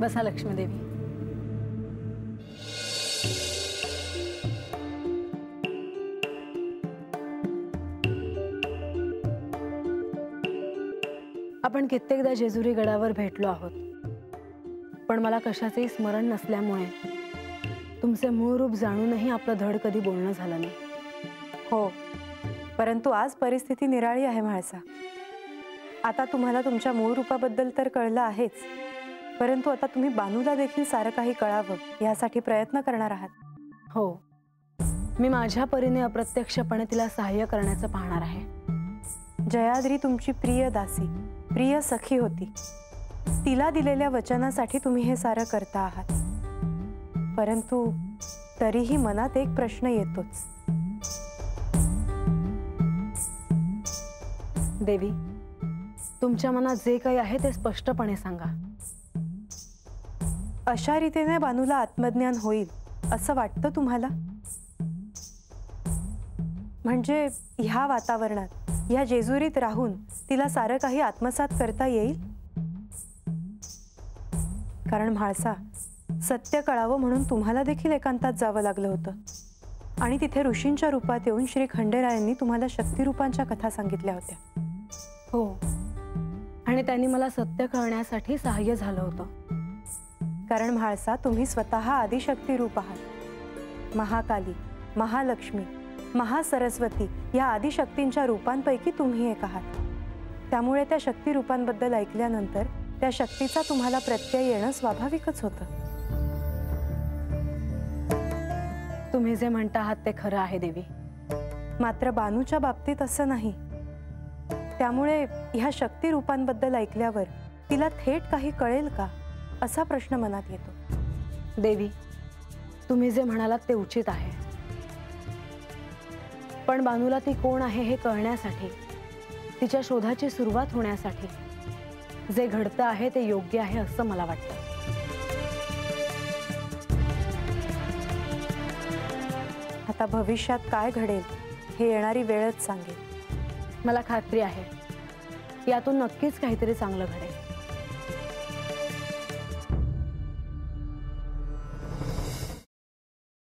बसा लक्ष्मी देवी। आपण कित्येकदा जेजुरी गडावर भेटलो आहोत, पण मला कशाचेही स्मरण नसल्यामुळे तुमचे मूळ रूप जाणूनही आपलं धड कधी बोलणं झालं नाही। हो, परंतु आज परिस्थिती निराळी आहे म्हाळसा। आता तुम्हाला तुमच्या मूळ रूपाबद्दल तर कळलं आहेच, परंतु आता तुम्ही बानूला देखील सारं काही कळावं यासाठी प्रयत्न करणार आहात। हो, मी माझ्या परीने अप्रत्यक्षपणे तिला सहाय्य करण्याचं पाहणार आहे। जयाद्री तुमची प्रिय दासी, प्रिय सखी होती। तिला दिलेल्या वचनासाठी तुम्ही हे सारं करता आहात, परंतु तरीही मनात एक प्रश्न येतोच। देवी, तुमच्या मनात जे काही आहे ते स्पष्टपणे सांगा। अशा रीतीने बानूला आत्मज्ञान होईल असं वाटतं तुम्हाला? म्हणजे ह्या वातावरणात, ह्या जेजुरीत राहून तिला सारं काही आत्मसात करता येईल? कारण म्हाळसा, सत्य कळावं म्हणून तुम्हाला देखील एकांतात जावं लागलं होतं आणि तिथे ऋषींच्या रूपात येऊन श्री खंडेरायांनी तुम्हाला शक्तिरूपांच्या कथा सांगितल्या होत्या। हो, आणि त्यांनी मला सत्य कळण्यासाठी सहाय्य झालं होतं। कारण म्हाळसा, तुम्ही स्वतः आदिशक्ती रूप आहात। महाकाली, महालक्ष्मी, महासरस्वती या आदिशक्तींच्या रूपांपैकी तुम्ही एक आहात। त्यामुळे त्या शक्ती रूपांबद्दल ऐकल्यानंतर त्या शक्तीचा तुम्हाला प्रत्यय येणं स्वाभाविकच होतं। तुम्ही जे म्हणता आहात ते खरं आहे देवी, मात्र बानूच्या बाबतीत असं नाही। त्यामुळे ह्या शक्ती रूपांबद्दल ऐकल्यावर तिला थेट काही कळेल का असा प्रश्न मनात येतो। देवी, तुम्ही जे म्हणालात ते उचित आहे, पण बानूला ती कोण आहे हे कळण्यासाठी, तिच्या शोधाची सुरुवात होण्यासाठी जे घडतं आहे ते योग्य आहे असं मला वाटतं। आता भविष्यात काय घडेल हे येणारी वेळच सांगेल। मला खात्री आहे यातून नक्कीच काहीतरी चांगलं घडेल।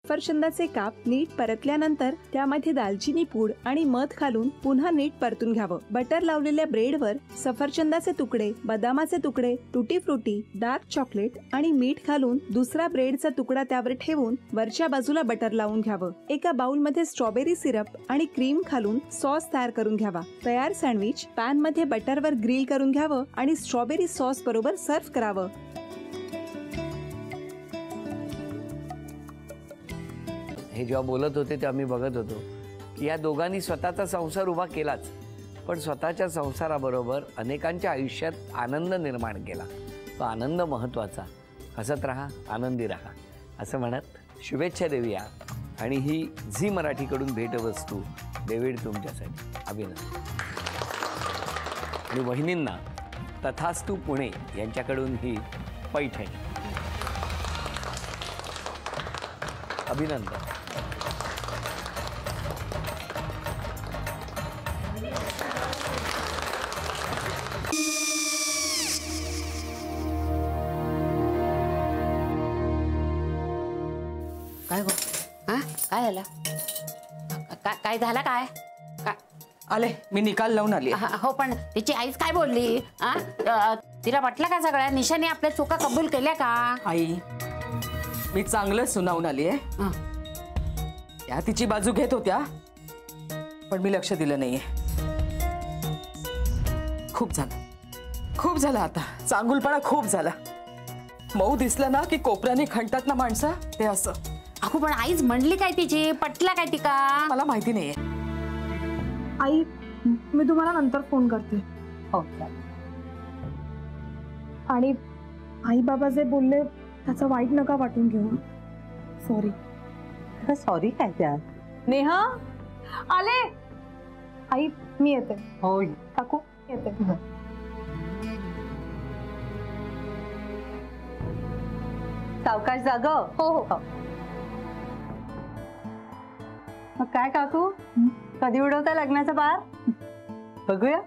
सफरचंदाचे काप नीट परतल्यानंतर त्यामध्ये दालचिनी पूड आणि मध घालून पुन्हा नीट परतून घ्यावं। बटर लावलेल्या ब्रेडवर सफरचंदाचे तुकडे, बदामाचे तुकडे, टुटी फ्रुटी, डार्क चॉकलेट आणि मीठ घालून दुसरा ब्रेडचा तुकडा त्यावर ठेवून वरच्या बाजूला बटर लावून घ्यावं। एका बाउलमध्ये स्ट्रॉबेरी सिरप आणि क्रीम घालून सॉस तयार करून घ्यावा। तयार सँडविच पॅन मध्ये बटरवर ग्रिल करून घ्यावं आणि स्ट्रॉबेरी सॉस बरोबर सर्व्ह करावं। हे जेव्हा बोलत होते तेव्हा मी बघत होतो की या दोघांनी स्वतःचा संसार उभा केलाच, पण स्वतःच्या संसाराबरोबर अनेकांच्या आयुष्यात आनंद निर्माण केला। तो आनंद महत्त्वाचा। हसत राहा, आनंदी राहा असं म्हणत शुभेच्छा देऊया। आणि ही झी मराठीकडून भेटवस्तू डेव्हिड तुमच्यासाठी। अभिनंदन। आणि वहिनींना तथास्तु पुणे यांच्याकडून ही पैठणी। अभिनंदन। काय गो? हां, काय झालं? काय झालं? काय आले, मी निकाल लावून आली। हो, पण तिची आईच काय बोलली? तिला वाटलं का सगळ्या निशाने आपल्या चुका कबूल केल्या का? आई, मी चांगलं सुनावून आली आहे। त्या तिची बाजू घेत होत्या, पण मी लक्ष दिलं नाहीये। खूप झालं आता, चांगुलपणा खूप झाला। मऊ दिसलं ना की कोपऱ्याने खणतात ना माणसं, ते असं। अगो, पण आईच म्हणली काय तिची? पटला काय तिका? मला माहिती नाहीये। आई, मी तुम्हाला नंतर फोन करते। हो, आणि आई बाबा जे बोलले त्याचं वाईट नका वाटून घेऊ। सॉरी। सॉरी काय त्या? नेहा आले। आई, मी येते। होय काकू, येते। सावकाश जाग। हो हो। मग काय काकू, कधी उडवता लग्नाचा बार? बघूया।